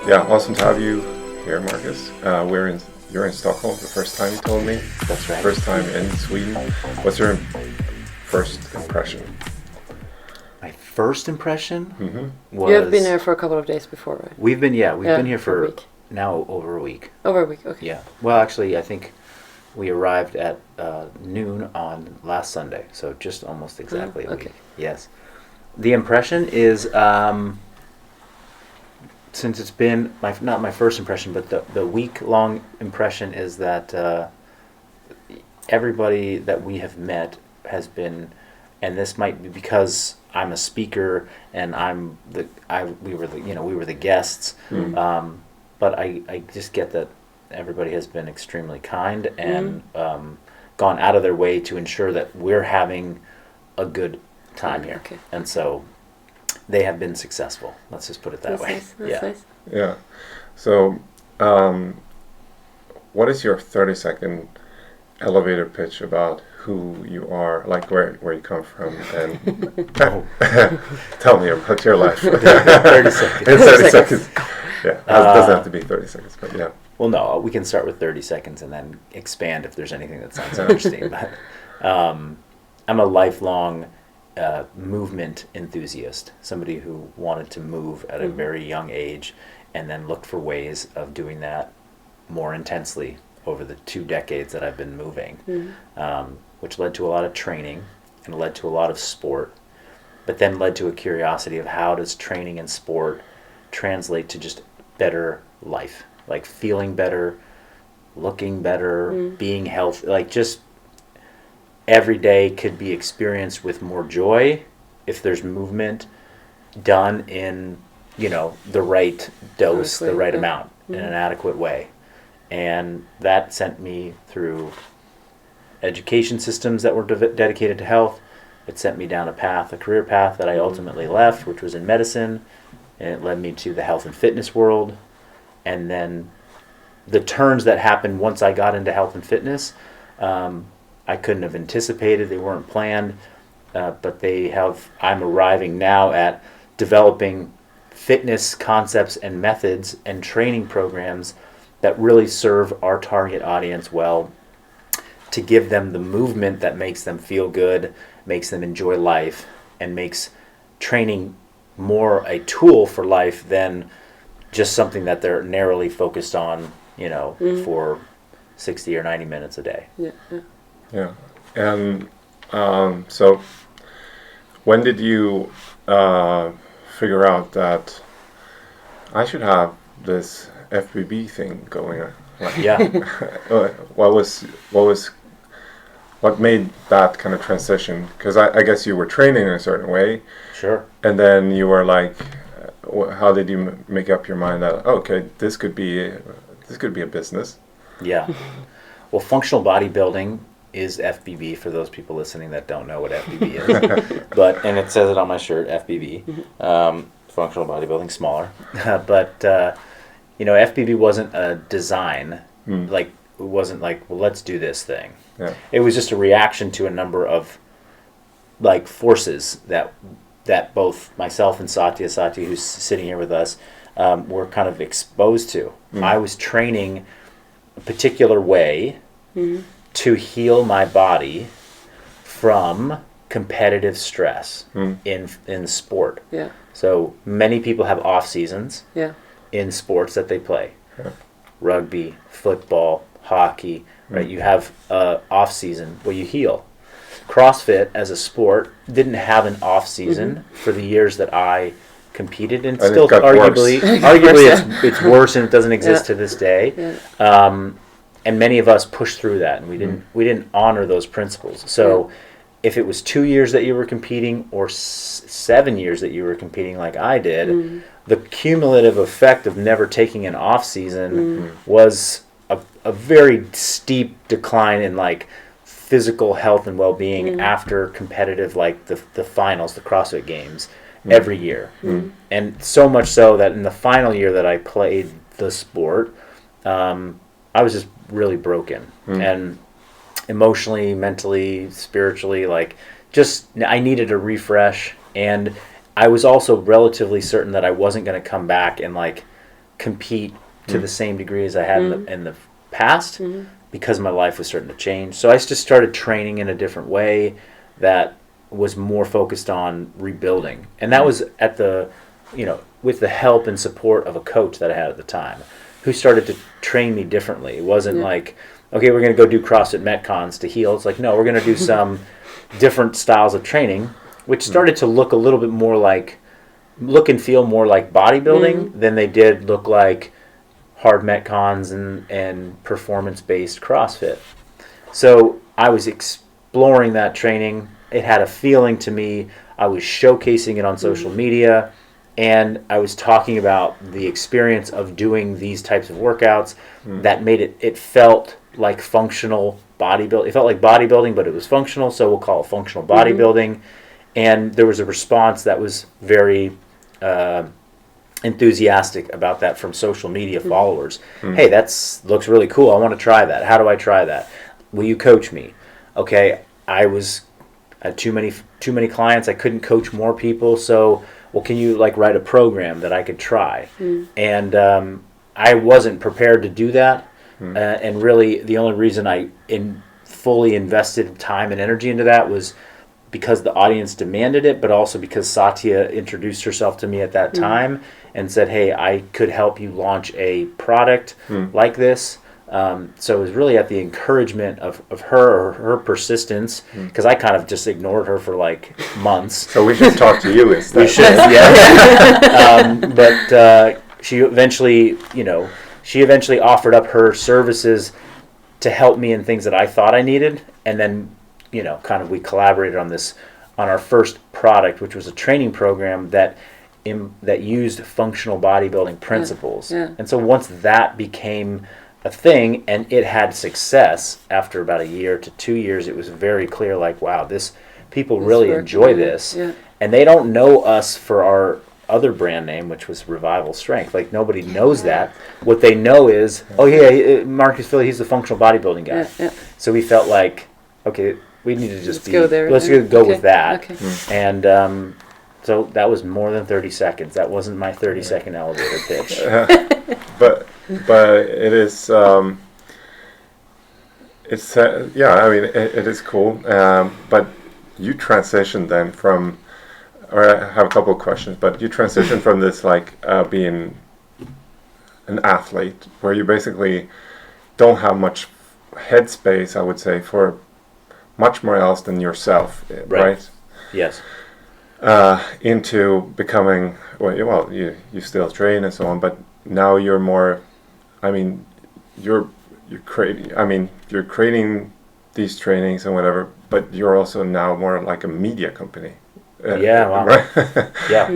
Yeah, awesome to have you here, Marcus. You're in Stockholm. The first time you told me. That's right. First time in Sweden. What's your first impression? My first impression was... You have been here for a couple of days before, right? We've been here for a for week. now over a week. Over a week, okay. Yeah. Well, actually, I think we arrived at noon on last Sunday, so just almost exactly a okay. week. Yes. The impression is, since it's been not my first impression, but the week-long impression is that everybody that we have met has been, and this might be because I'm a speaker and we were the guests, but I just get that everybody has been extremely kind and gone out of their way to ensure that we're having a good time here. Okay. And so they have been successful. Let's just put it that way. Nice. That's nice. Yeah. So, what is your 30-second elevator pitch about who you are, like where you come from, and tell me about your life. 30 seconds. In 30 seconds. Yeah, it doesn't have to be 30 seconds, but yeah. Well, no, we can start with 30 seconds and then expand if there's anything that sounds interesting. But I'm a lifelong movement enthusiast, somebody who wanted to move at a very young age and then looked for ways of doing that more intensely over the 2 decades that I've been moving, which led to a lot of training and led to a lot of sport, but then led to a curiosity of how does training and sport translate to just better life, like feeling better, looking better, being healthy, like just every day could be experienced with more joy if there's movement done in, the right dose, the right amount, in an adequate way. And that sent me through education systems that were dedicated to health. It sent me down a career path that I ultimately left, which was in medicine, and it led me to the health and fitness world. And then the turns that happened once I got into health and fitness, I couldn't have anticipated. They weren't planned, but I'm arriving now at developing fitness concepts and methods and training programs that really serve our target audience well, to give them the movement that makes them feel good, makes them enjoy life, and makes training more a tool for life than just something that they're narrowly focused on, for 60 or 90 minutes a day. Yeah. And so when did you figure out that I should have this FBB thing going on? What made that kind of transition? Because I guess you were training in a certain way. Sure. And then you were like, how did you make up your mind that this could be a business? Yeah. Well, functional bodybuilding is FBB for those people listening that don't know what FBB is. And it says it on my shirt, FBB. Functional bodybuilding, smaller. But FBB wasn't a design. Like, it wasn't like, well, let's do this thing. Yeah. It was just a reaction to a number of forces that both myself and Satya, who's sitting here with us, were kind of exposed to. I was training a particular way to heal my body from competitive stress in sport. Yeah. So many people have off seasons in sports that they play. Yeah. Rugby, football, hockey, right? You have off season where you heal. CrossFit as a sport didn't have an off season for the years that I competed, and still arguably it's worse and it doesn't exist to this day. Yeah. And many of us pushed through that, and we didn't honor those principles. So if it was 2 years that you were competing or 7 years that you were competing like I did, the cumulative effect of never taking an off season was a very steep decline in physical health and well-being after competitive, the finals, the CrossFit Games, every year. And so much so that in the final year that I played the sport, I was just really broken. And emotionally, mentally, spiritually, I needed a refresh. And I was also relatively certain that I wasn't going to come back and compete to the same degree as I had in the past because my life was starting to change. So I just started training in a different way that was more focused on rebuilding. And that was at the, with the help and support of a coach that I had at the time who started to train me differently. It wasn't like, okay, we're going to go do CrossFit Metcons to heal. It's like, no, we're going to do some different styles of training, which started to look a little bit more like, look and feel more like bodybuilding than they did look like hard Metcons and performance-based CrossFit. So I was exploring that training. It had a feeling to me. I was showcasing it on social media, and I was talking about the experience of doing these types of workouts that made it felt like functional bodybuilding. It felt like bodybuilding, but it was functional, so we'll call it functional bodybuilding. And there was a response that was very enthusiastic about that from social media followers. Hey, looks really cool. I want to try that. How do I try that? Will you coach me? Okay, I had too many clients. I couldn't coach more people. So, well, can you write a program that I could try? And I wasn't prepared to do that. And really, the only reason I fully invested time and energy into that was because the audience demanded it, but also because Satya introduced herself to me at that time and said, hey, I could help you launch a product like this. So it was really at the encouragement of her persistence, because I kind of just ignored her for months. So we should talk to you instead. We should, yeah. But she eventually offered up her services to help me in things that I thought I needed, and then we collaborated on our first product, which was a training program that used functional bodybuilding principles. And so once that became a thing and it had success, after about a year to 2 years, it was very clear, wow, people really enjoy this. And they don't know us for our other brand name, which was Revival Strength. Nobody knows that. What they know is, oh yeah, Marcus Philly, he's the functional bodybuilding guy. So we felt like, okay, we need to just go there. Let's go with that. Okay. And so that was more than 30 seconds. That wasn't my 30-second elevator pitch. But it is it is cool. But you transitioned then from, or I have a couple of questions, but you transitioned from this being an athlete, where you basically don't have much headspace, I would say, for much more else than yourself, right? Yes. Into becoming, you still train and so on, but now you're more, you're creating these trainings and whatever, but you're also now more like a media company. Wow. Right? Yeah.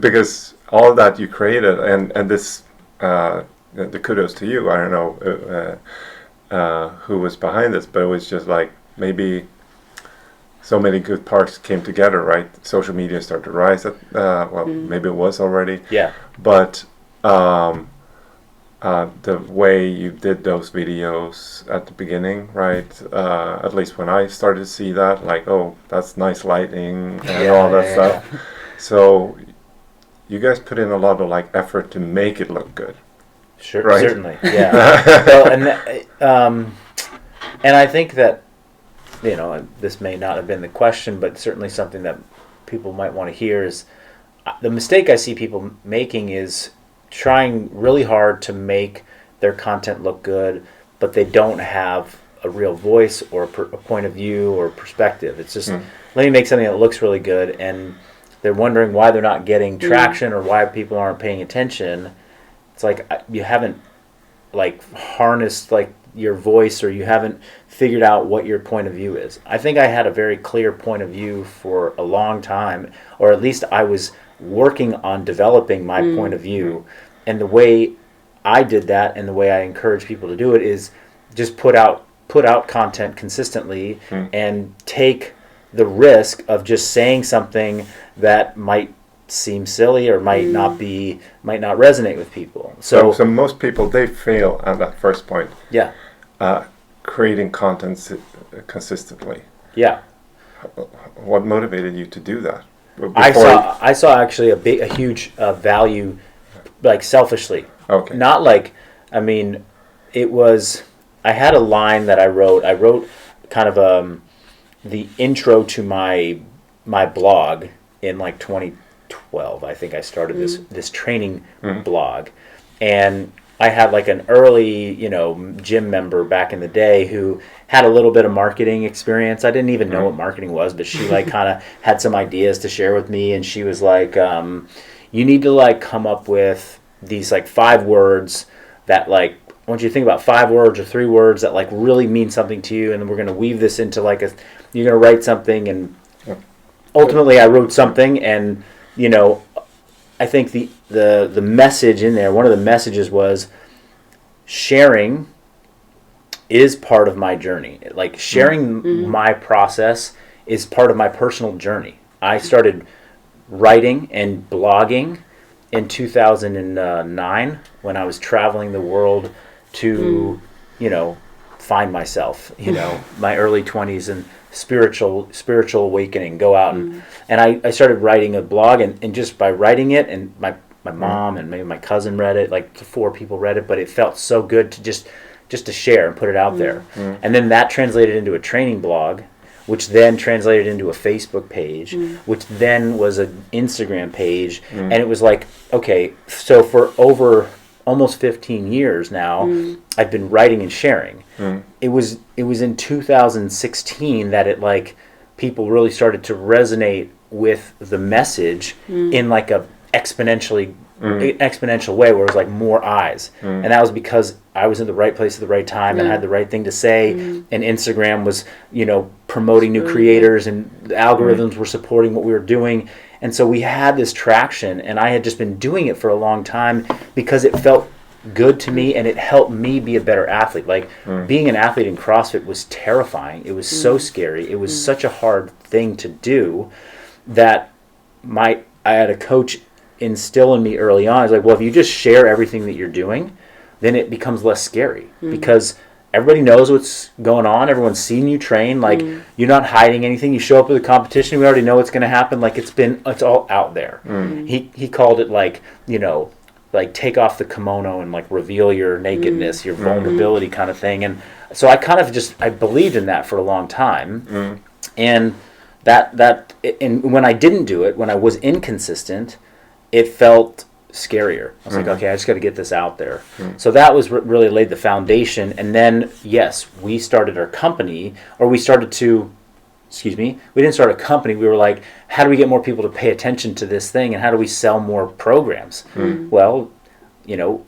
Because all that you created, and this, the kudos to you. I don't know who was behind this, but it was just maybe so many good parts came together, right? Social media started to rise. Maybe it was already. Yeah. But the way you did those videos at the beginning, right? At least when I started to see that, oh, that's nice lighting and all that stuff. Yeah. So you guys put in a lot of effort to make it look good. Sure, right? Certainly, yeah. Well, and I think that, this may not have been the question, but certainly something that people might want to hear is the mistake I see people making is trying really hard to make their content look good, but they don't have a real voice or a point of view or perspective. It's just, let me make something that looks really good, and they're wondering why they're not getting traction or why people aren't paying attention. It's you haven't harnessed your voice, or you haven't figured out what your point of view is. I think I had a very clear point of view for a long time, or at least I was working on developing my point of view. And the way I did that, and the way I encourage people to do it, is just put out content consistently and take the risk of just saying something that might seem silly or might not resonate with people. So most people, they fail at that first point. Yeah. Creating content consistently. Yeah. What motivated you to do that? I saw actually a huge value, selfishly, Okay. Not like, I mean, it was, I had a line that I wrote. I wrote kind of the intro to my blog in like 2012. I think I started this training blog, and I had like an early, gym member back in the day who had a little bit of marketing experience. I didn't even know what marketing was, but she like kind of had some ideas to share with me, and she was like, you need to like come up with these like 5 words that like, I want you to think about 5 words or 3 words that like really mean something to you, and then we're going to weave this into like you're going to write something, and ultimately I wrote something, and I think the message in there, one of the messages was sharing is part of my journey. Like sharing my process is part of my personal journey. I started writing and blogging in 2009 when I was traveling the world to, find myself, my early 20s and spiritual awakening, go out and I started writing a blog, and just by writing it, and my mom and maybe my cousin read it, like 4 people read it, but it felt so good to just to share and put it out there. And then that translated into a training blog, which then translated into a Facebook page, which then was an Instagram page, and it was like, okay, so for over almost 15 years now, I've been writing and sharing. It was in 2016 that it like people really started to resonate with the message in like a exponential way, where it was like more eyes, and that was because I was in the right place at the right time and had the right thing to say, and Instagram was promoting new creators, and the algorithms were supporting what we were doing, and so we had this traction, and I had just been doing it for a long time because it felt good to me, and it helped me be a better athlete. Like being an athlete in CrossFit was terrifying. It was so scary. It was such a hard thing to do that I had a coach instill in me early on. It's like, well, if you just share everything that you're doing, then it becomes less scary because everybody knows what's going on. Everyone's seen you train. Like you're not hiding anything. You show up at the competition, we already know what's going to happen. Like it's all out there. He called it like, like take off the kimono and like reveal your nakedness, your vulnerability kind of thing. And so I kind of I believed in that for a long time. And and when I didn't do it, when I was inconsistent, it felt scarier. I was like, okay, I just got to get this out there. So that was really laid the foundation. And then, yes, we started our company, or we started to, we didn't start a company. We were like, how do we get more people to pay attention to this thing, and how do we sell more programs? Well,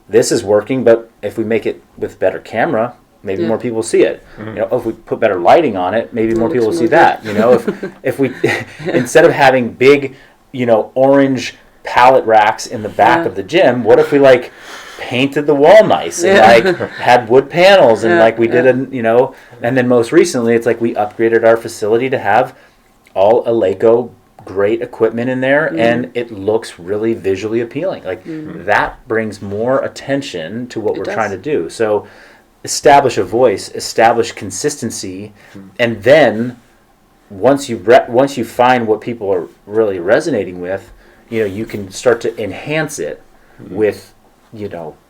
this is working, but if we make it with better camera, maybe more people see it. If we put better lighting on it, maybe more people will see that. If we instead of having big, orange pallet racks in the back of the gym, what if we like painted the wall nice and like had wood panels and like we did and then most recently it's like we upgraded our facility to have all Eleiko great equipment in there, and it looks really visually appealing. Like that brings more attention to what we're trying to do. So establish a voice, establish consistency, and then once you find what people are really resonating with, you can start to enhance it with,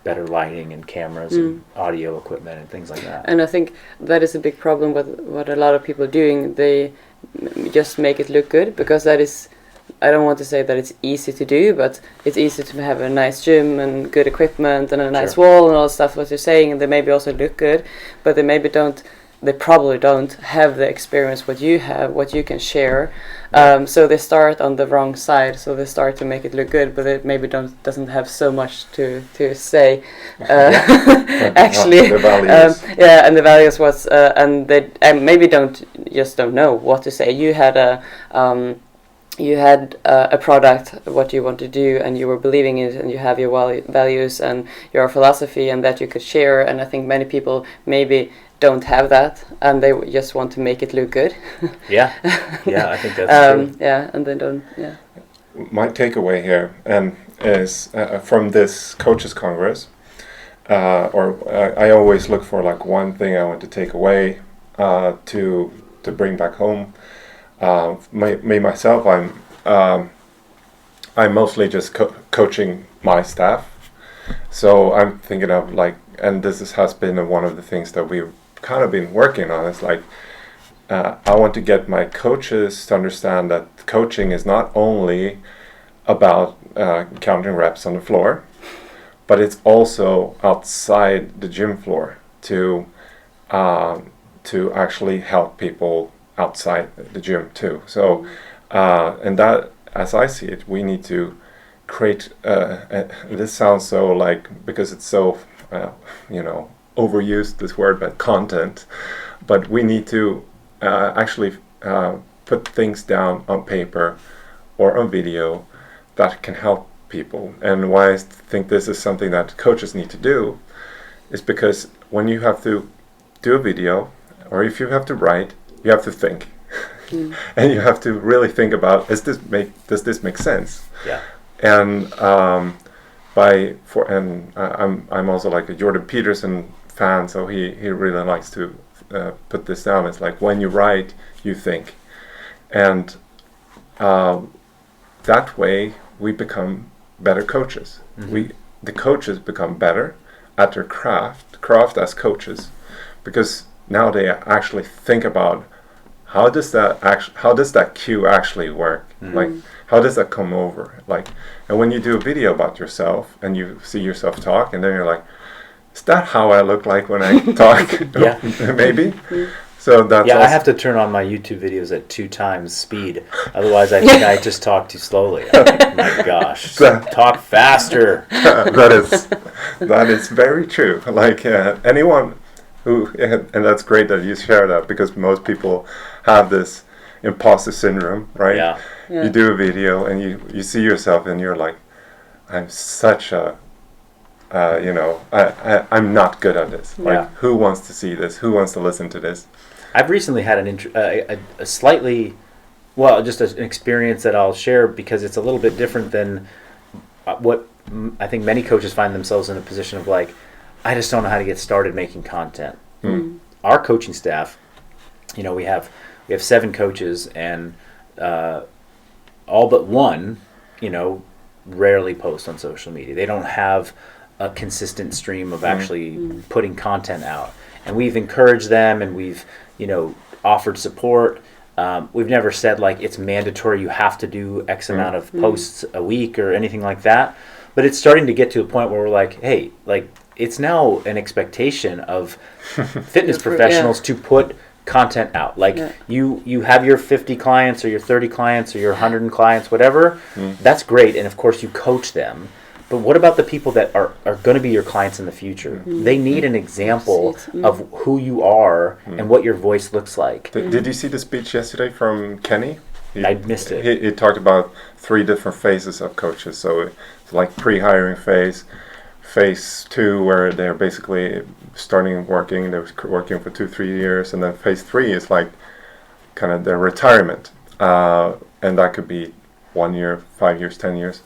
better lighting and cameras and audio equipment and things like that. And I think that is a big problem with what a lot of people are doing. They just make it look good, because that is, I don't want to say that it's easy to do, but it's easy to have a nice gym and good equipment and a nice wall and all the stuff what you're saying, and they maybe also look good, but they probably don't have the experience what you have, what you can share. So they start on the wrong side. So they start to make it look good, but it maybe doesn't have so much to say. Actually, the values. And the values was and they maybe don't know what to say. You had a product, what you want to do, and you were believing in it, and you have your values and your philosophy, and that you could share. And I think many people maybe don't have that, and they just want to make it look good. I think that's true. And they don't. My takeaway here is from this coaches congress, I always look for like one thing I want to take away to bring back home. Myself, I'm mostly just coaching my staff, So I'm thinking of like, and has been one of the things that we've kind of been working on. Is like, I want to get my coaches to understand that coaching is not only about counting reps on the floor, but it's also outside the gym floor to actually help people outside the gym too. So, and that, as I see it, we need to create. This sounds so like, because it's so overused, this word, but content. But we need to actually put things down on paper or on video that can help people. And why I think this is something that coaches need to do is because when you have to do a video, or if you have to write, you have to think. And you have to really think about, does this make sense? Yeah. And I'm also like a Jordan Peterson fan, so he really likes to put this down. It's like, when you write, you think, and that way we become better coaches. The coaches become better at their craft as coaches, because now they actually think about, how does that cue actually work? Like, how does that come over? Like, and when you do a video about yourself and you see yourself talk, and then you're like, is that how I look like when I talk? Yeah. Maybe. So that's I have to turn on my YouTube videos at 2 times speed. Otherwise, I think I just talk too slowly. Oh my gosh. So talk faster. that is very true. Like, anyone who, and that's great that you share that, because most people have this imposter syndrome, right? Yeah. You do a video and you see yourself and you're like, I'm such a, I'm not good at this. Like, who wants to see this? Who wants to listen to this? I've recently had a slightly, just an experience that I'll share, because it's a little bit different than what I think many coaches find themselves in a position of, like, I just don't know how to get started making content. Our coaching staff, we have 7 coaches, and all but one, rarely post on social media. They don't have a consistent stream of actually putting content out. And we've encouraged them, and we've, offered support. We've never said, like, it's mandatory, you have to do X amount of posts a week or anything like that. But it's starting to get to a point where we're like, hey, like, it's now an expectation of fitness professionals to put content out. Like, you have your 50 clients or your 30 clients or your 100 clients, whatever. That's great, and of course you coach them. But what about the people that are going to be your clients in the future? They need an example of who you are and what your voice looks like. Did you see the speech yesterday from Kenny? I missed it. He talked about 3 different phases of coaches. So it's like pre-hiring phase 2, where they're basically starting working. They're working for 2-3 years, and then phase 3 is like kind of their retirement, and that could be 1 year, 5 years, 10 years,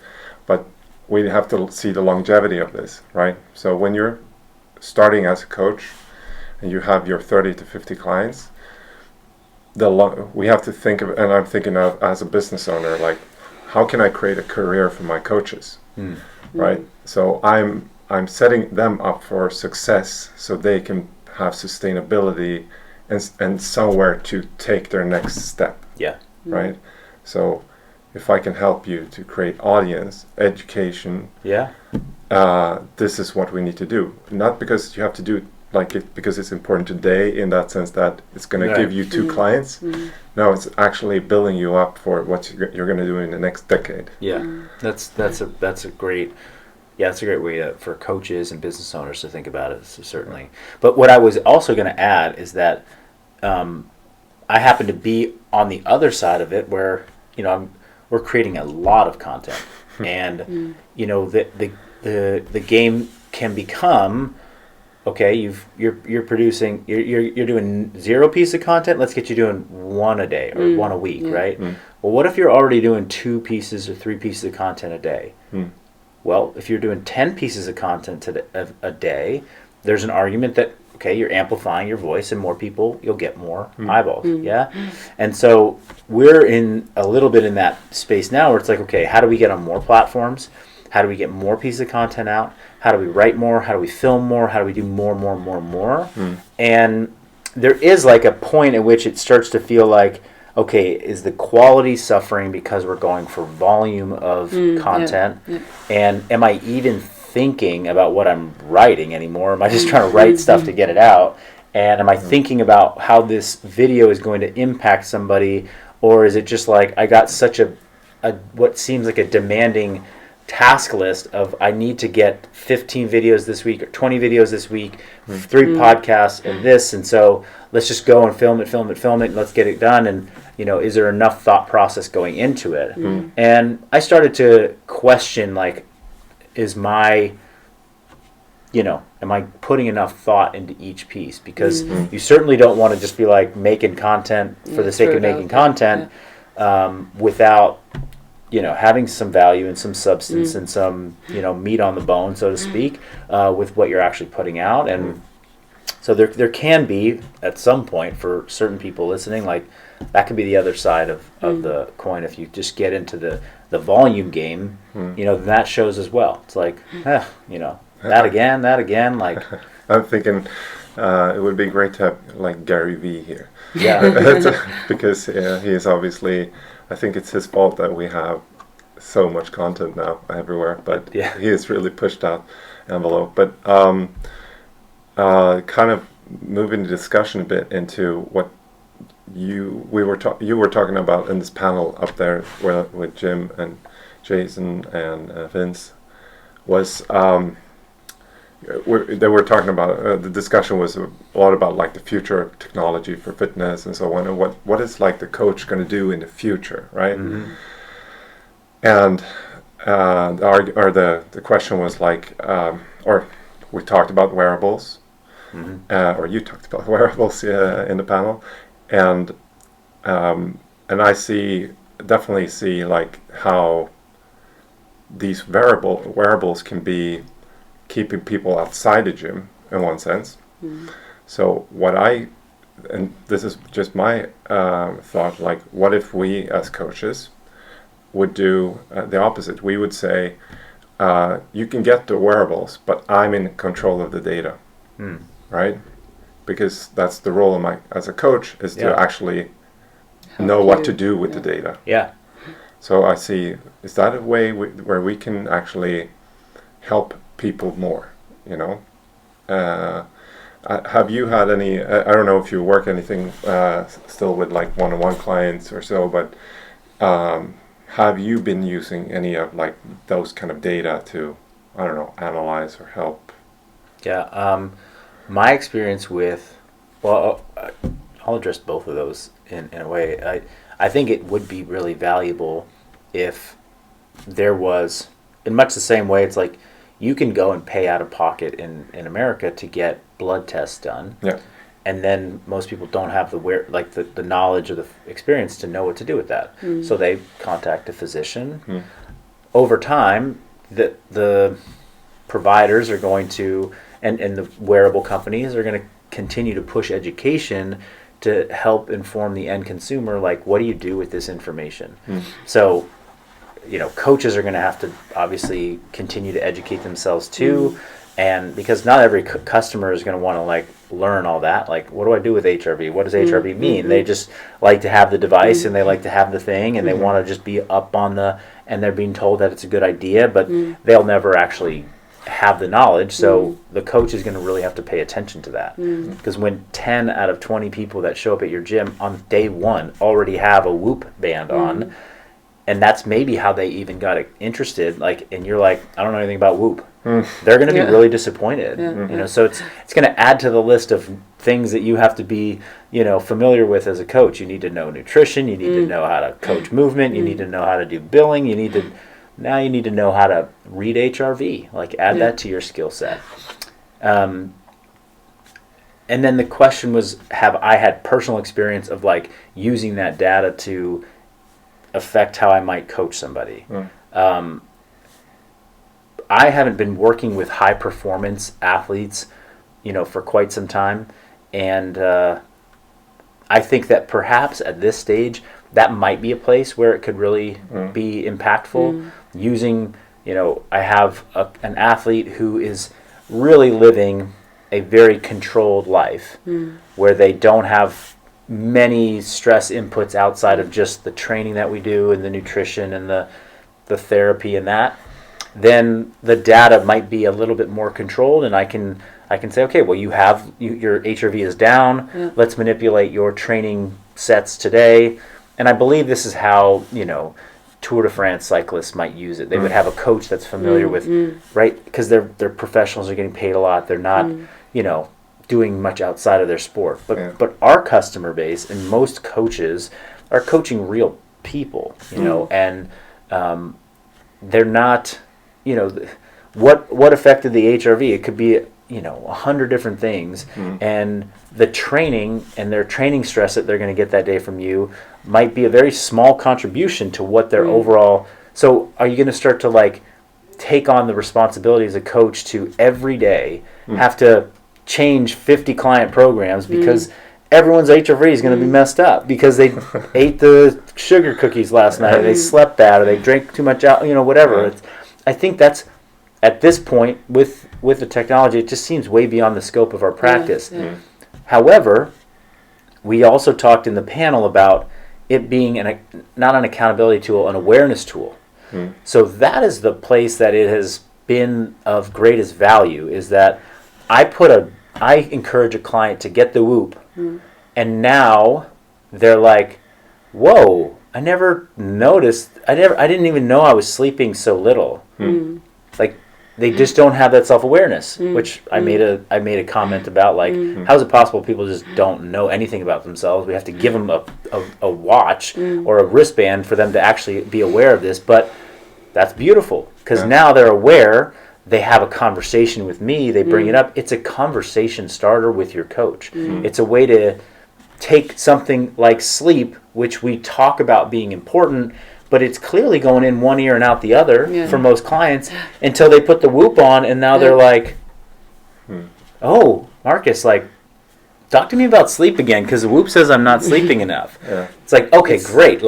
but we have to see the longevity of this, right? So when you're starting as a coach and you have your 30 to 50 clients, we have to think of, and I'm thinking of as a business owner, like, how can I create a career for my coaches, right? So I'm setting them up for success so they can have sustainability and somewhere to take their next step. Yeah. Right? So if I can help you to create audience, education, this is what we need to do. Not because you have to do it like it because it's important today, in that sense that it's going to give you 2 clients. No, it's actually building you up for what you're going to do in the next decade. That's a great way for coaches and business owners to think about it, certainly. But what I was also going to add is that I happen to be on the other side of it, where we're creating a lot of content, and the game can become, okay, you're producing, you're doing 0 piece of content. Let's get you doing 1 a day or 1 a week, right? Well, what if you're already doing 2 pieces or 3 pieces of content a day? Well, if you're doing 10 pieces of content a day, there's an argument that, okay, you're amplifying your voice, and more people, you'll get more eyeballs, And so we're in a little bit in that space now, where it's like, okay, how do we get on more platforms? How do we get more pieces of content out? How do we write more? How do we film more? How do we do more? And there is like a point at which it starts to feel like, okay, is the quality suffering because we're going for volume of content? Yeah. And am I even thinking about what I'm writing anymore? Am I just trying to write stuff to get it out? And am I thinking about how this video is going to impact somebody? Or is it just like I got such a what seems like a demanding task list of I need to get 15 videos this week or 20 videos this week, 3 podcasts and this, and so let's just go and film it, and let's get it done. And is there enough thought process going into it? And I started to question, like, am I putting enough thought into each piece? Because you certainly don't want to just be like making content for the sake of making content without having some value and some substance and some meat on the bone, so to speak, with what you're actually putting out. And so there can be at some point for certain people listening, like that could be the other side of the coin. If you just get into the volume game, then that shows as well. It's like that again, like I'm thinking it would be great to have like Gary Vee here. Yeah. Because he is obviously, I think it's his fault that we have so much content now everywhere, but he has really pushed that envelope. But kind of moving the discussion a bit into what you were talking about in this panel up there with Jim and Jason and Vince was they were talking about the discussion was a lot about like the future of technology for fitness and so on, and what is like the coach going to do in the future, right? And the question was like, or we talked about wearables, or you talked about wearables in the panel, and I definitely see like how these wearables can be keeping people outside the gym in one sense. So and this is just my thought, like what if we as coaches would do the opposite? We would say, you can get the wearables, but I'm in control of the data, right? Because that's the role of as a coach is to actually know what to do with the data. Yeah. So I see, is that a way where we can actually help people more, have you had any, I don't know if you work anything still with like one-on-one clients or so, but have you been using any of like those kind of data to, I don't know, analyze or help? Yeah, my experience with, well, I'll address both of those in a way. I think it would be really valuable if there was, in much the same way, it's like you can go and pay out of pocket in America to get blood tests done. Yeah. And then most people don't have the knowledge or the experience to know what to do with that. So they contact a physician. Over time, the providers are going to, and the wearable companies are going to continue to push education to help inform the end consumer, like, what do you do with this information? So, coaches are going to have to obviously continue to educate themselves too. And because not every customer is going to want to like learn all that. Like, what do I do with HRV? What does HRV mean? They just like to have the device and they like to have the thing and they want to just be up on and they're being told that it's a good idea, but they'll never actually have the knowledge. So the coach is going to really have to pay attention to that. Because when 10 out of 20 people that show up at your gym on day one already have a Whoop band on, and that's maybe how they even got interested, like, and you're like, I don't know anything about Whoop. They're going to be really disappointed. So it's going to add to the list of things that you have to be, familiar with as a coach. You need to know nutrition. You need to know how to coach movement. You need to know how to do billing. You need to know how to read HRV. Like, add that to your skill set. And then the question was, have I had personal experience of like using that data to affect how I might coach somebody? I haven't been working with high performance athletes, for quite some time, and I think that perhaps at this stage that might be a place where it could really be impactful, using I have an athlete who is really living a very controlled life where they don't have many stress inputs outside of just the training that we do and the nutrition and the therapy and that, then the data might be a little bit more controlled, and I can say, okay, well, your HRV is down. Yeah. Let's manipulate your training sets today. And I believe this is how Tour de France cyclists might use it. They would have a coach that's familiar with, right? Because they're professionals, are getting paid a lot. They're not, doing much outside of their sport. But our customer base and most coaches are coaching real people, and they're not, what affected the HRV? It could be 100 different things, and the training and their training stress that they're going to get that day from you might be a very small contribution to what their overall. So are you going to start to take on the responsibility as a coach to every day have to change 50 client programs because everyone's HRV is going to be messed up because they ate the sugar cookies last night, or they slept bad, or they drank too much whatever. I think that's, at this point with the technology, it just seems way beyond the scope of our practice. However, we also talked in the panel about it being not an accountability tool, an awareness tool. So that is the place that it has been of greatest value, is that I encourage a client to get the Whoop, and now they're like, whoa, I never noticed, I didn't even know I was sleeping so little. They just don't have that self-awareness, which I made a comment about, how is it possible people just don't know anything about themselves? We have to give them a watch or a wristband for them to actually be aware of this, but that's beautiful, because now they're aware, they have a conversation with me, they bring it up. It's a conversation starter with your coach. It's a way to take something like sleep, which we talk about being important, but it's clearly going in one ear and out the other for most clients, until they put the Whoop on, and now they're like, oh, Marcus, talk to me about sleep again, because the Whoop says I'm not sleeping enough. It's like, okay, it's great.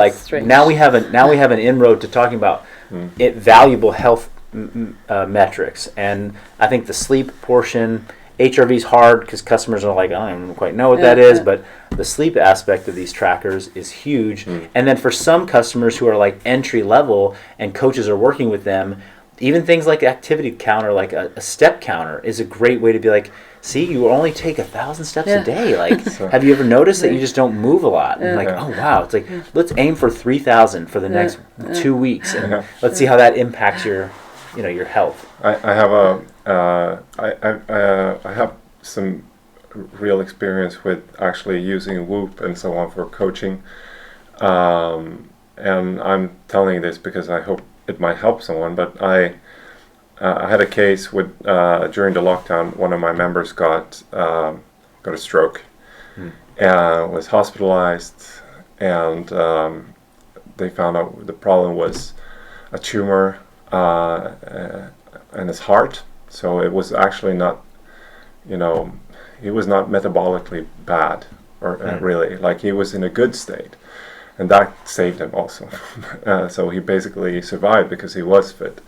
Now we have an inroad to talking about valuable health metrics, and I think the sleep portion, HRV is hard because customers are like, I don't even quite know what that is, but the sleep aspect of these trackers is huge. And then for some customers who are entry level and coaches are working with them, even things like activity counter, like a step counter, is a great way to be like, see, you only take 1,000 steps a day. Have you ever noticed that you just don't move a lot? And oh wow, it's let's aim for 3,000 for the next 2 weeks, and let's see how that impacts your your health. I have some real experience with actually using Whoop and so on for coaching, and I'm telling you this because I hope it might help someone. But I had a case with during the lockdown, one of my members got a stroke, and was hospitalized, and they found out the problem was a tumor in his heart. So it was actually not, he was not metabolically bad, or really, he was in a good state, and that saved him also. So he basically survived because he was fit.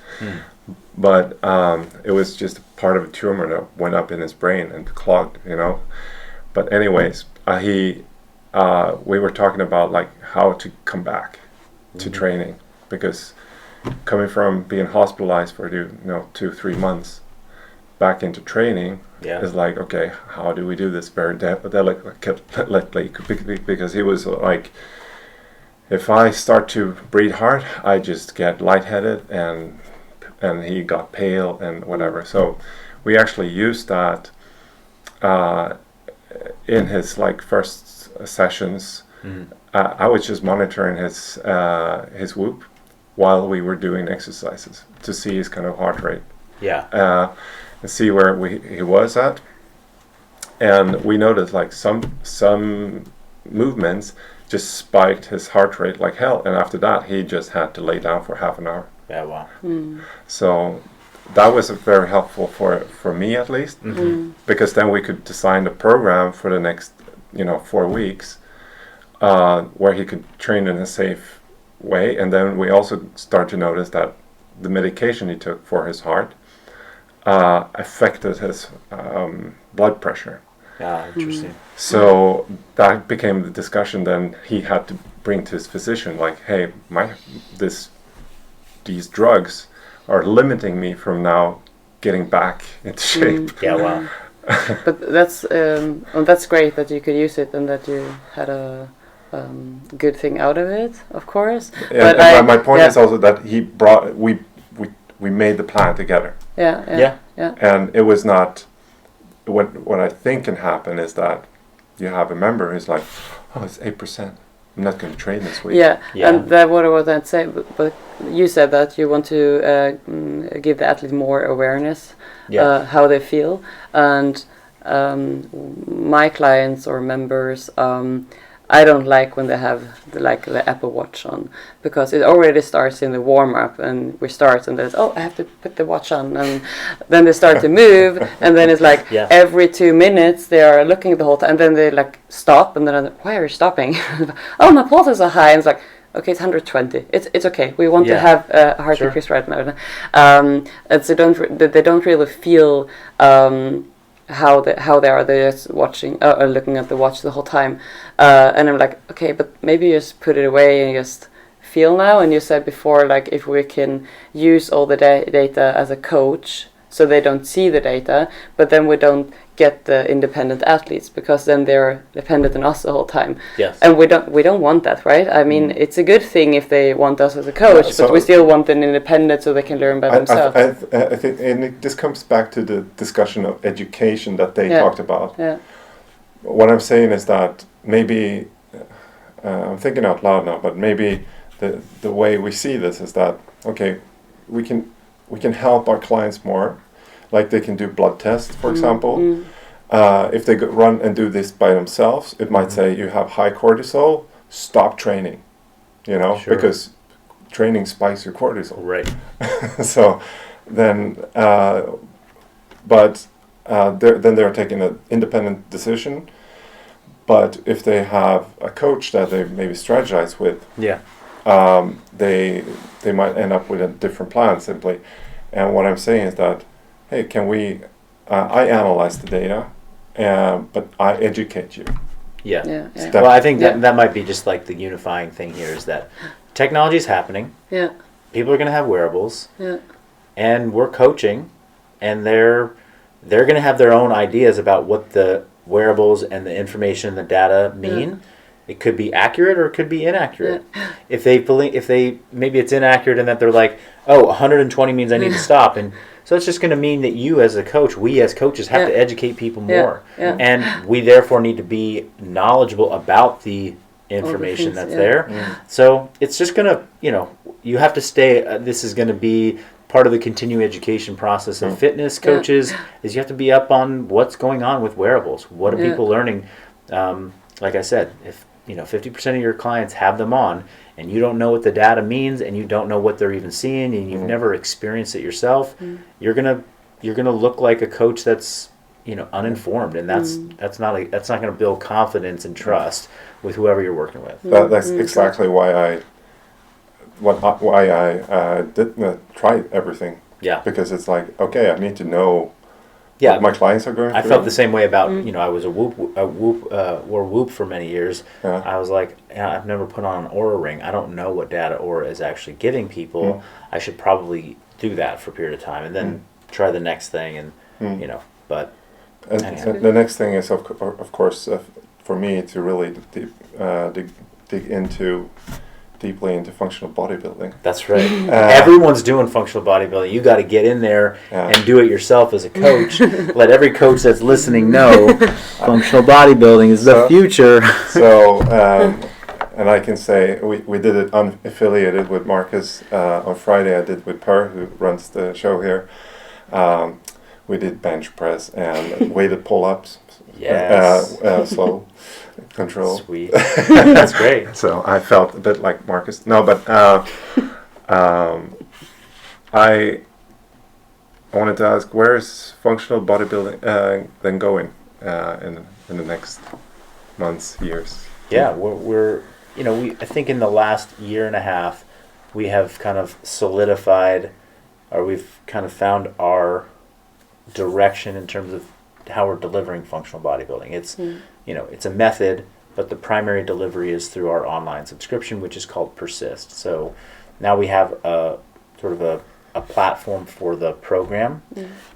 But it was just part of a tumor that went up in his brain and clogged, But anyways, we were talking about how to come back to training, because coming from being hospitalized for 2-3 months back into training is okay, how do we do this very delicately? Because he was if I start to breathe hard, I just get lightheaded, and he got pale and whatever. So we actually used that in his first sessions. I was just monitoring his Whoop while we were doing exercises to see his kind of heart rate. And see where he was at. And we noticed some movements just spiked his heart rate like hell, and after that he just had to lay down for half an hour. Yeah, wow. So that was very helpful for me, at least, because then we could design the program for the next 4 weeks where he could train in a safe way. And then we also start to notice that the medication he took for his heart affected his blood pressure. Ah, interesting. So that became the discussion. Then he had to bring to his physician, like, "Hey, these drugs are limiting me from now getting back into shape." Yeah, wow. But that's great that you could use it and that you had a good thing out of it, of course. Yeah, But and my point is also that we made the plan together. Yeah. And it was not what I think can happen is that you have a member who's like, "Oh, it's 8%. I'm not going to train this week." Yeah, Yeah. and that what I was going to say. But you said that you want to give the athlete more awareness, Yeah. how they feel, and my clients or members. I don't like when they have the Apple Watch on, because it already starts in the warm up and we start and there's I have to put the watch on, and then they start to move and then it's like Yeah. every 2 minutes they are looking the whole time and then they like stop and then I'm like, why are you stopping? Oh, my pulse is so high, and it's like, okay, it's 120. It's okay. We want to Yeah. have a heart Sure. increase right now. And so they don't really feel how they are. They're just watching or looking at the watch the whole time. And I'm like, okay, but maybe you just put it away and just feel now. And you said before, like, if we can use all the data as a coach, so they don't see the data, but then we don't get the independent athletes, because then they're dependent on us the whole time. Yes. And we don't want that, right? I mean, it's a good thing if they want us as a coach, Yeah, so but we still want them independent so they can learn by themselves. I think, and this comes back to the discussion of education that they Yeah. talked about. Yeah. What I'm saying is that maybe I'm thinking out loud now, but maybe the way we see this is that, okay, we can help our clients more, like they can do blood tests, for example. If they run and do this by themselves, it might say you have high cortisol, stop training, Sure. because training spikes your cortisol. Right. So then, then they're taking an independent decision. But if they have a coach that they maybe strategize with, Yeah. they might end up with a different plan simply. And what I'm saying is that, hey, can we? I analyze the data, but I educate you. Yeah. Yeah. Yeah. Step- Well, I think Yeah. that might be just like the unifying thing here is that technology is happening. Yeah. People are going to have wearables, Yeah. and we're coaching, and they're going to have their own ideas about what the wearables and the information and the data mean. It could be accurate or it could be inaccurate. If they maybe it's inaccurate in that they're like, oh, 120 means I need to stop, and so it's just going to mean that you as a coach, we as coaches have to educate people more, Yeah. and we therefore need to be knowledgeable about the information things, that's yeah. there. So it's just going to, you have to stay. This is going to be part of the continuing education process of fitness coaches. Is you have to be up on what's going on with wearables. What are people learning? Like I said, if 50% of your clients have them on, and you don't know what the data means, and you don't know what they're even seeing, and you've never experienced it yourself, you're gonna look like a coach that's uninformed, and that's not going to build confidence and trust with whoever you're working with. That's exactly why I didn't try everything. Yeah. Because it's like, okay, I need to know Yeah. what my clients are going I through. felt the same way about I was wore Whoop for many years. Yeah. I was like, I've never put on an Aura ring. I don't know what data Aura is actually giving people. I should probably do that for a period of time and then try the next thing, and but And anyhow. the next thing is, of course, for me to really dig deeply into functional bodybuilding. That's right. Everyone's doing functional bodybuilding. You got to get in there and do it yourself as a coach. Let every coach that's listening know functional bodybuilding is the future. So, and I can say we did it unaffiliated with Marcus on Friday. I did with Per, who runs the show here. We did bench press and weighted pull-ups. Yes. Slow control. Sweet. That's great. So I felt a bit like Marcus. No, but I wanted to ask, where is functional bodybuilding then going in the next months, years? Yeah, we're I think in the last year and a half, we have kind of solidified or we've kind of found our direction in terms of how we're delivering functional bodybuilding. It's it's a method, but the primary delivery is through our online subscription, which is called Persist. So now we have a sort of a platform for the program,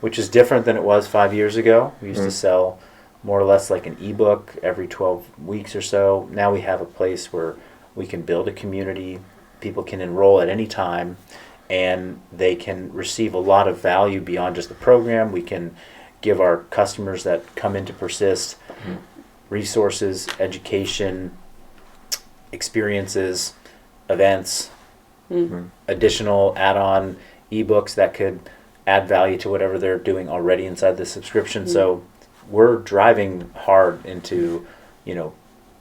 which is different than it was 5 years ago. We used to sell more or less like an ebook every 12 weeks or so. Now we have a place where we can build a community. People can enroll at any time, and they can receive a lot of value beyond just the program. We can give our customers that come into Persist resources, education, experiences, events, additional add-on ebooks that could add value to whatever they're doing already inside the subscription. So we're driving hard into,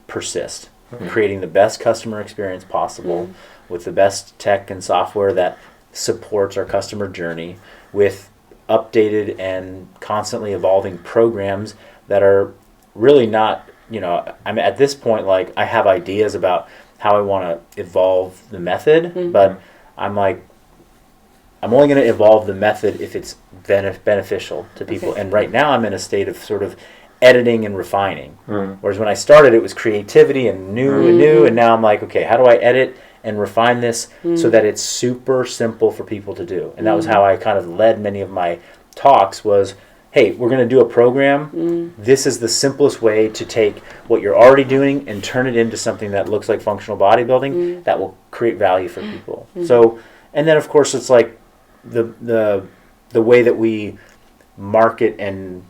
Persist, creating the best customer experience possible with the best tech and software that supports our customer journey, with updated and constantly evolving programs that are really not, I'm at this point, like, I have ideas about how I want to evolve the method, but I'm only going to evolve the method if it's beneficial to people. Okay. And right now I'm in a state of sort of editing and refining. Whereas when I started, it was creativity and new, and now I'm like, okay, how do I edit and refine this so that it's super simple for people to do? And that was how I kind of led many of my talks was, hey, we're going to do a program. This is the simplest way to take what you're already doing and turn it into something that looks like functional bodybuilding that will create value for people. So, and then of course it's like the way that we market and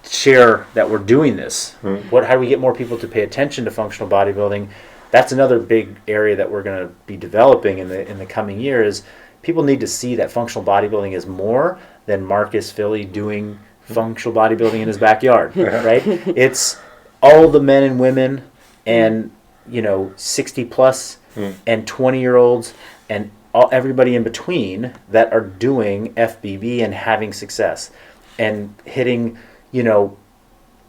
share that we're doing this. How do we get more people to pay attention to functional bodybuilding? That's another big area that we're going to be developing in the coming years. People need to see that functional bodybuilding is more than Marcus Philly doing functional bodybuilding in his backyard, right? It's all the men and women and 60 plus and 20-year-olds and everybody in between that are doing FBB and having success and hitting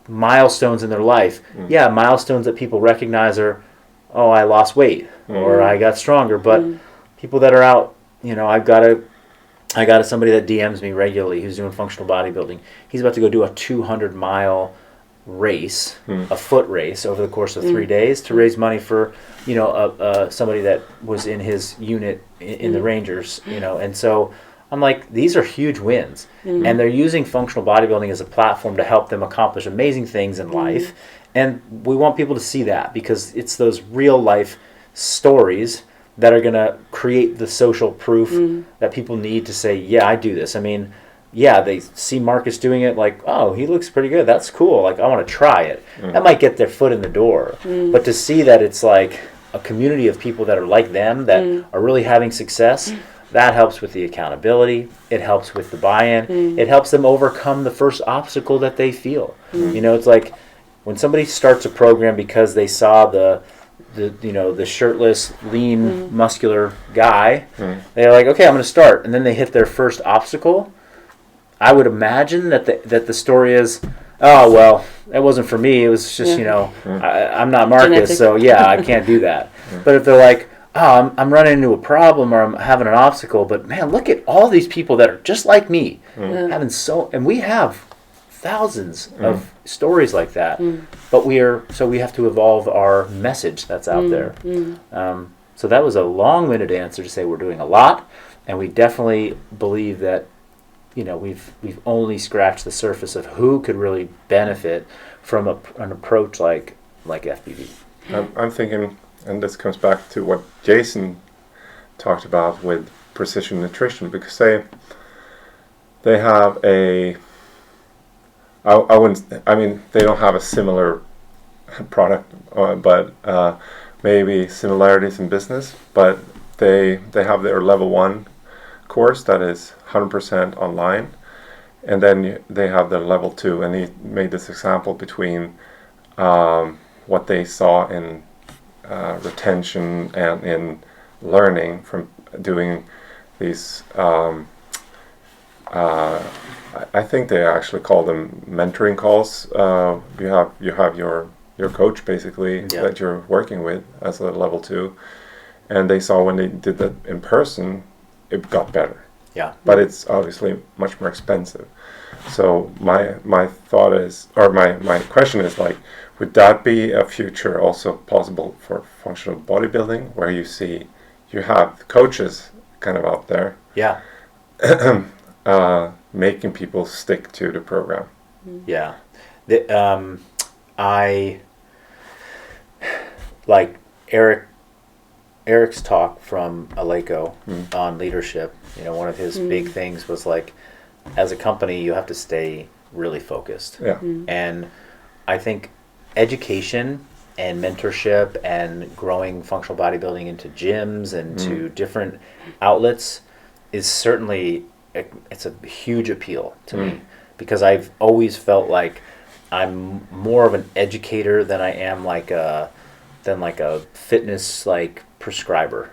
milestones in their life. Milestones that people recognize are, oh, I lost weight or I got stronger. But people that are out, I got somebody that DMs me regularly who's doing functional bodybuilding. He's about to go do a 200-mile race, a foot race over the course of 3 days to raise money for somebody that was in his unit in the Rangers. And so I'm like, these are huge wins, and they're using functional bodybuilding as a platform to help them accomplish amazing things in life. And we want people to see that because it's those real life stories that are going to create the social proof that people need to say, yeah, I do this. I mean, yeah, they see Marcus doing it like, oh, he looks pretty good. That's cool. Like, I want to try it. That might get their foot in the door. But to see that it's like a community of people that are like them, that are really having success, that helps with the accountability. It helps with the buy-in. It helps them overcome the first obstacle that they feel. It's like when somebody starts a program because they saw the shirtless, lean, muscular guy, they're like, okay, I'm going to start. And then they hit their first obstacle. I would imagine that the story is, oh, well, that wasn't for me. It was just, I'm not Marcus, Genetic. so yeah, I can't do that. But if they're like, oh, I'm running into a problem or I'm having an obstacle, but man, look at all these people that are just like me, and we have thousands of stories like that. But we have to evolve our message that's out there. So that was a long-winded answer to say we're doing a lot, and we definitely believe that we've only scratched the surface of who could really benefit from an approach like FBB. I'm thinking, and this comes back to what Jason talked about with precision nutrition, because they have a, they don't have a similar product, but maybe similarities in business, but they have their level 1 course that is 100% online, and then they have the level 2, and he made this example between what they saw in retention and in learning from doing these I think they actually call them mentoring calls. You have your coach basically that you're working with as a level 2, and they saw when they did that in person, it got better. Yeah. but it's obviously much more expensive. So my thought is, or my question is like, would that be a future also possible for functional bodybuilding, where you have coaches kind of out there Yeah. making people stick to the program? Yeah. I like Eric's talk from Aleco on leadership. One of his big things was like, as a company, you have to stay really focused. Yeah. And I think education and mentorship and growing functional bodybuilding into gyms and to different outlets is certainly, it's a huge appeal to me, because I've always felt like I'm more of an educator than I am like a fitness like prescriber,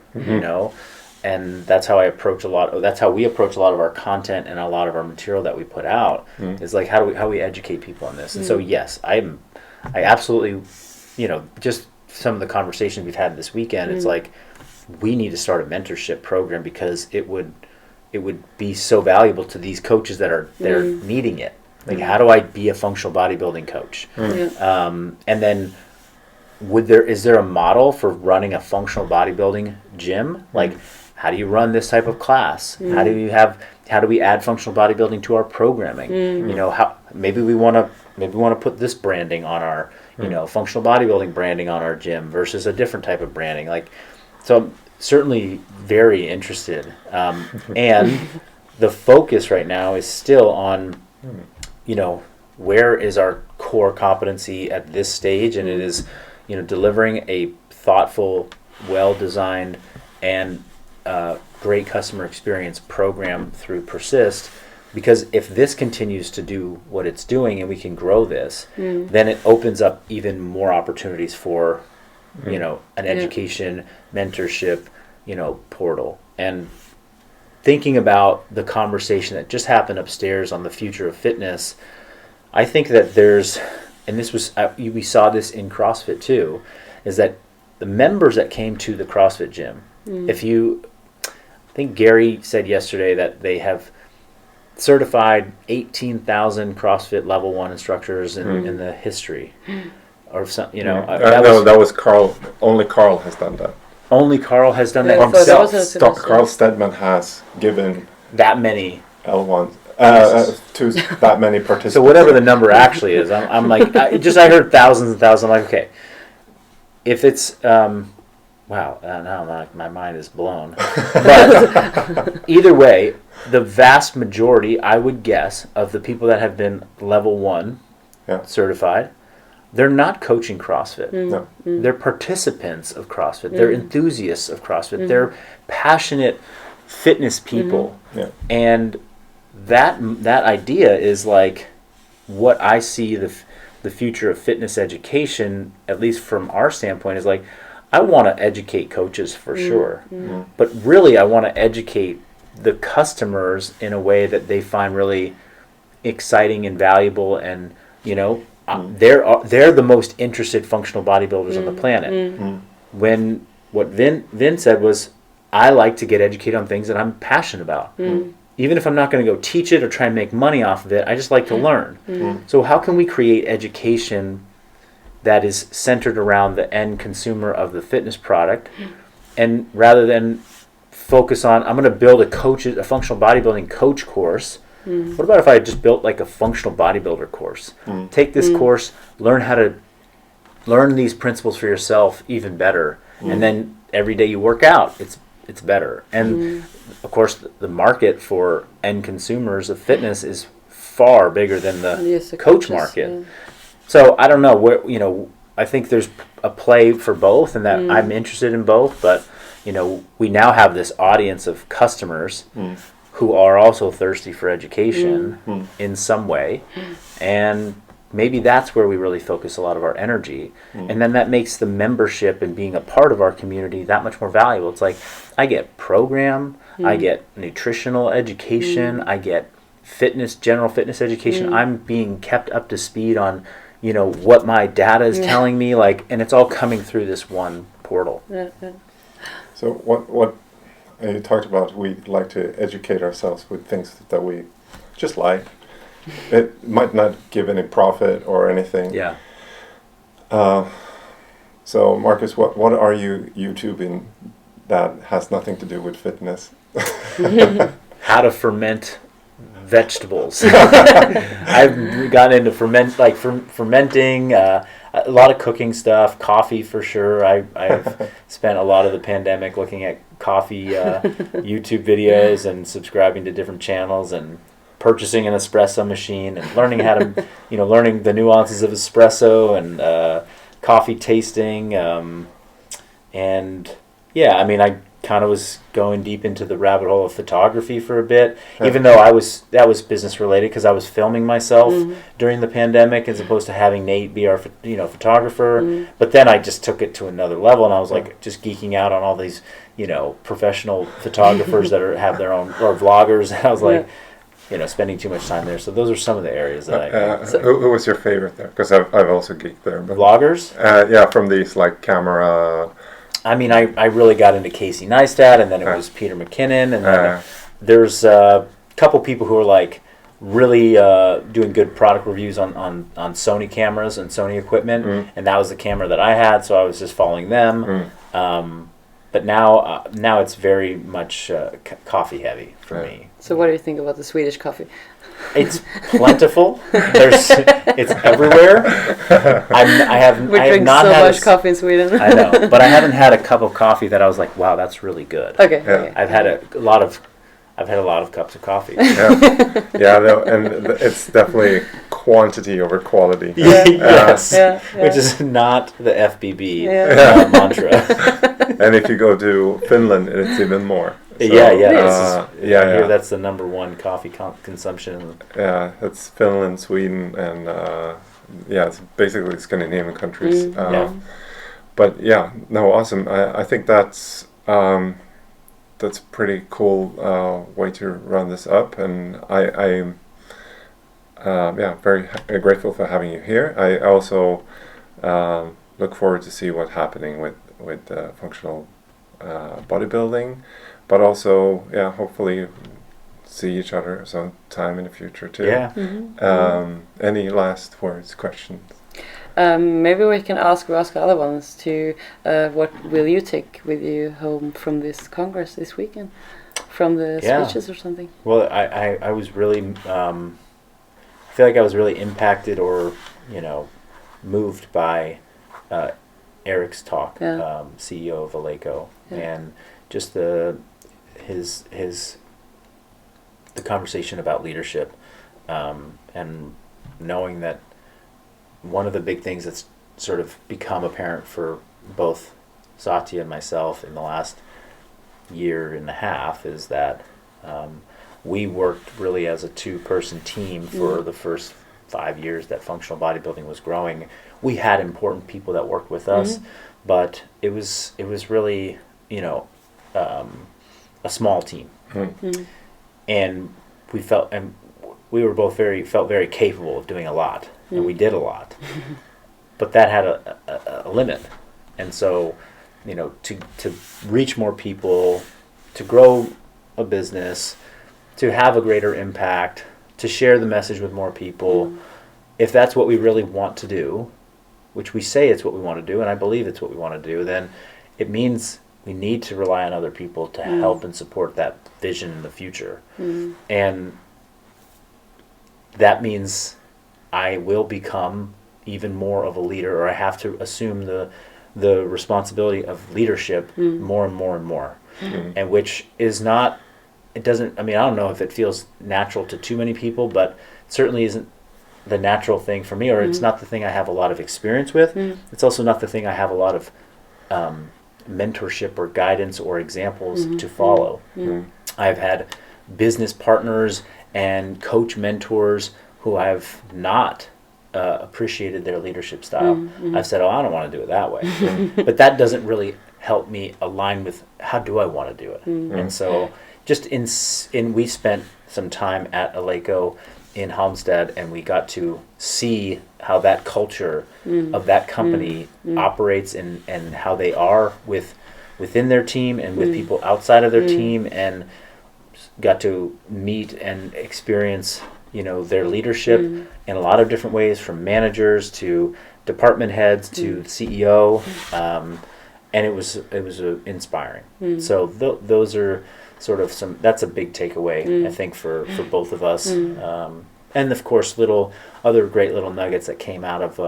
and that's how we approach a lot of our content and a lot of our material that we put out, is like how we educate people on this. And so yes, I absolutely, just some of the conversations we've had this weekend, it's like we need to start a mentorship program, because it would be so valuable to these coaches that are needing it. Like, how do I be a functional bodybuilding coach? And then is there a model for running a functional bodybuilding gym? Like, how do you run this type of class? How do we add functional bodybuilding to our programming? How maybe we want to put this branding on our functional bodybuilding branding on our gym versus a different type of branding. Like, so I'm certainly very interested. And the focus right now is still on where is our core competency at this stage, and it is delivering a thoughtful, well-designed, and great customer experience program through Persist. Because if this continues to do what it's doing and we can grow this, then it opens up even more opportunities for an education, mentorship, portal. And thinking about the conversation that just happened upstairs on the future of fitness, I think that we saw this in CrossFit too, is that the members that came to the CrossFit gym, I think Gary said yesterday that they have certified 18,000 CrossFit level 1 instructors in the history, or some, that was Carl. Only Carl has done that. Only Carl has done that himself. himself. Carl Stedman has given that many L1s to that many participants. So whatever the number actually is, I'm like, I heard thousands and thousands. I'm like, okay, if it's wow, now my mind is blown. But either way, the vast majority, I would guess, of the people that have been level 1 certified, they're not coaching CrossFit. No. They're participants of CrossFit. They're enthusiasts of CrossFit. They're passionate fitness people. And that idea is like what I see the future of fitness education, at least from our standpoint, is like, I want to educate coaches for sure. But really I want to educate the customers in a way that they find really exciting and valuable, and they're the most interested functional bodybuilders on the planet. When what Vin said was, I like to get educated on things that I'm passionate about. Even if I'm not going to go teach it or try and make money off of it, I just like to learn. So how can we create education that is centered around the end consumer of the fitness product, and rather than focus on, I'm going to build a functional bodybuilding coach course. What about if I just built like a functional bodybuilder course? Take this course, learn how to learn these principles for yourself even better, and then every day you work out, it's better. And of course, the market for end consumers of fitness is far bigger than the coach market. So I don't know where, I think there's a play for both, and that I'm interested in both, but we now have this audience of customers who are also thirsty for education in some way, and maybe that's where we really focus a lot of our energy. And then that makes the membership and being a part of our community that much more valuable. It's like, I get program, I get nutritional education, I get general fitness education. I'm being kept up to speed on what my data is telling me, and it's all coming through this one portal. So what you talked about we like to educate ourselves with things that we just like. It might not give any profit or anything. Yeah. So, Marcus, what are you YouTubing that has nothing to do with fitness? How to ferment vegetables. I've gotten into fermenting, a lot of cooking stuff, coffee for sure. I've spent a lot of the pandemic looking at coffee YouTube videos and subscribing to different channels and purchasing an espresso machine and learning how to, learning the nuances of espresso and coffee tasting. And yeah, I mean, I kind of was going deep into the rabbit hole of photography for a bit, even though that was business related because I was filming myself during the pandemic as opposed to having Nate be our photographer. But then I just took it to another level, and I was like just geeking out on all these professional photographers that have their own, or vloggers. And I was like, spending too much time there. So those are some of the areas that who was your favorite there? Because I've also geeked there. But vloggers. Yeah, from these like camera. I mean, I really got into Casey Neistat, and then it was Peter McKinnon, and then there's a couple people who are like really doing good product reviews on Sony cameras and Sony equipment, and that was the camera that I had, so I was just following them. But now it's very much coffee heavy for me. So what do you think about the Swedish coffee? It's plentiful. It's everywhere. I have not so had much coffee in Sweden. I know, but I haven't had a cup of coffee that I was like, wow, that's really good. Okay. Yeah. Okay. I've had a lot of cups of coffee. Yeah, no, and it's definitely quantity over quality. Yes, Yeah. which is not the FBB mantra. And if you go to Finland, it's even more. So, I hear that's the number one coffee consumption. Yeah, it's Finland, Sweden, and it's basically Scandinavian countries. But yeah, no, awesome. I think that's pretty cool way to run this up, and I'm very grateful for having you here. I also look forward to see what's happening with functional bodybuilding, but also hopefully see each other sometime in the future too. Yeah. Any last words, questions? Maybe we can ask other ones to what will you take with you home from this Congress this weekend? From the speeches or something? Well, I was really, I feel like I was really impacted or, moved by Eric's talk, CEO of Aleco, and just the conversation about leadership, and knowing that one of the big things that's sort of become apparent for both Satya and myself in the last year and a half is that we worked really as a two-person team for the first 5 years that functional bodybuilding was growing. We had important people that worked with us, but it was really a small team, and we were both felt very capable of doing a lot, and we did a lot, but that had a limit, and so to reach more people, to grow a business, to have a greater impact, to share the message with more people, if that's what we really want to do, which we say it's what we want to do, and I believe it's what we want to do, then it means we need to rely on other people to help and support that vision in the future. And that means I will become even more of a leader, or I have to assume the responsibility of leadership more and more and more. And which is not, I don't know if it feels natural to too many people, but it certainly isn't the natural thing for me, or it's not the thing I have a lot of experience with. It's also not the thing I have a lot of mentorship or guidance or examples to follow. I've had business partners and coach mentors who have not appreciated their leadership style. I've said, I don't want to do it that way. But that doesn't really help me align with how do I want to do it. And so just we spent some time at Aleco in Halmstad, and we got to see how that culture of that company operates and how they are with within their team and with people outside of their team, and got to meet and experience, you know, their leadership in a lot of different ways, from managers to department heads to CEO, and it was inspiring. So those are sort of that's a big takeaway, I think, for both of us. And of course, other great little nuggets that came out of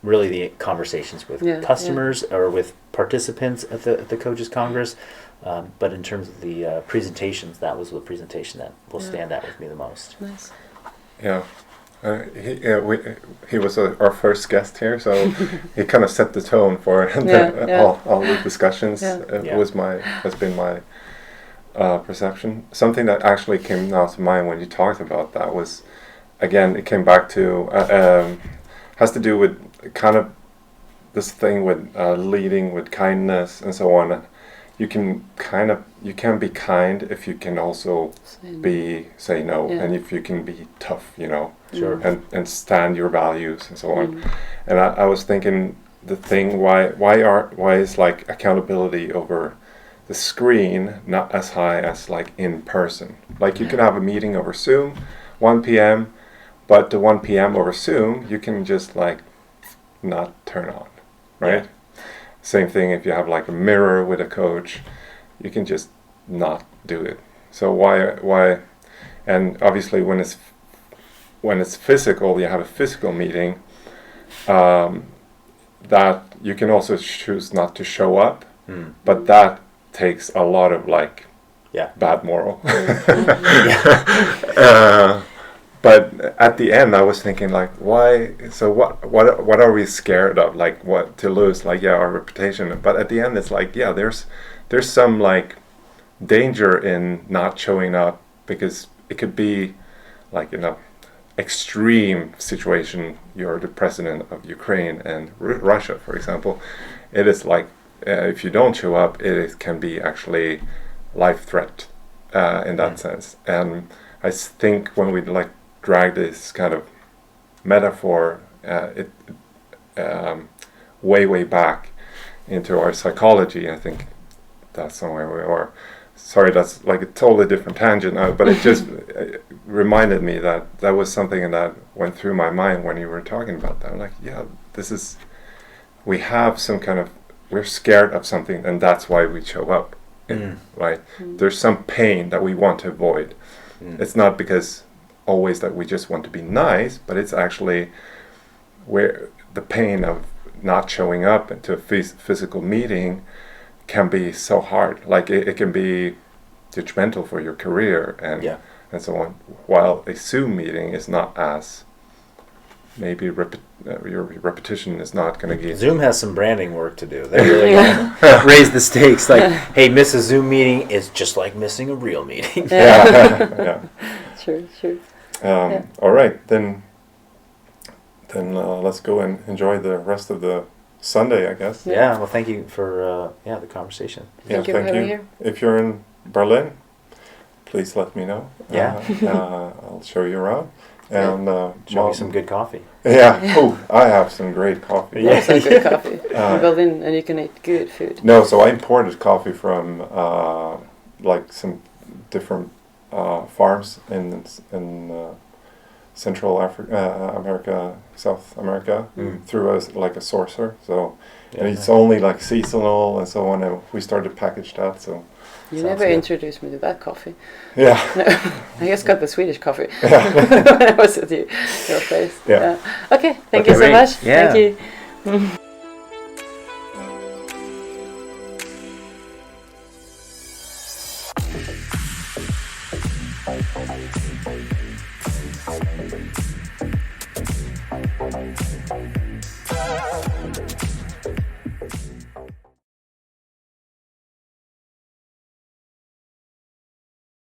really the conversations with customers or with participants at the Coaches Congress. But in terms of the presentations, that was the presentation that will stand out with me the most. Nice. Yeah. He was our first guest here, so he kind of set the tone for all the discussions. Has been my perception. Something that actually came now to mind when you talked about that was, again, it came back to has to do with kind of this thing with leading with kindness and so on. You can be kind if you can also say no, and if you can be tough, you know, Sure. and stand your values and so on. And I was thinking the thing why is like accountability over the screen not as high as like in person. Like you can have a meeting over Zoom, 1 p.m., but the 1 p.m. over Zoom you can just like not turn on, right? Yeah. Same thing if you have like a mirror with a coach, you can just not do it. So why? And obviously when it's physical, you have a physical meeting, that you can also choose not to show up, but that takes a lot of like bad moral. But at the end, I was thinking like, why? So what are we scared of? Like what to lose? Like our reputation. But at the end, it's like there's some like danger in not showing up, because it could be like extreme situation. You're the president of Ukraine and Russia, for example. It is like if you don't show up, it can be actually life threat in that sense. And I think when we like drag this kind of metaphor way back into our psychology, I think that's somewhere we are. Sorry, that's like a totally different tangent, but it just reminded me that was something that went through my mind when you were talking about that. I'm like, we have some kind of, we're scared of something, and that's why we show up, right? There's some pain that we want to avoid. It's not because always that we just want to be nice, but it's actually where the pain of not showing up into a physical meeting can be so hard. Like it can be detrimental for your career and so on. While a Zoom meeting is not as, maybe your repetition is not going to get. Zoom has some branding work to do. They really gotta raise the stakes. Like, hey, miss a Zoom meeting is just like missing a real meeting. Yeah. Sure. All right, then let's go and enjoy the rest of the Sunday, I guess. Yeah. Well, thank you for the conversation. Thank you for having me here. If you're in Berlin, please let me know. Yeah. I'll show you around. And show me some good coffee. Yeah. Oh, I have some great coffee. Yeah, some good coffee. In Berlin, and you can eat good food. No, so I imported coffee from like some different farms in Central America, South America, through a sourcer. So, and it's only like seasonal and so on. And we started to package that. So you never introduced me to that coffee. Yeah. No, I just got the Swedish coffee when I was at your place. Yeah. Okay. Thank you so much. Yeah. Thank you.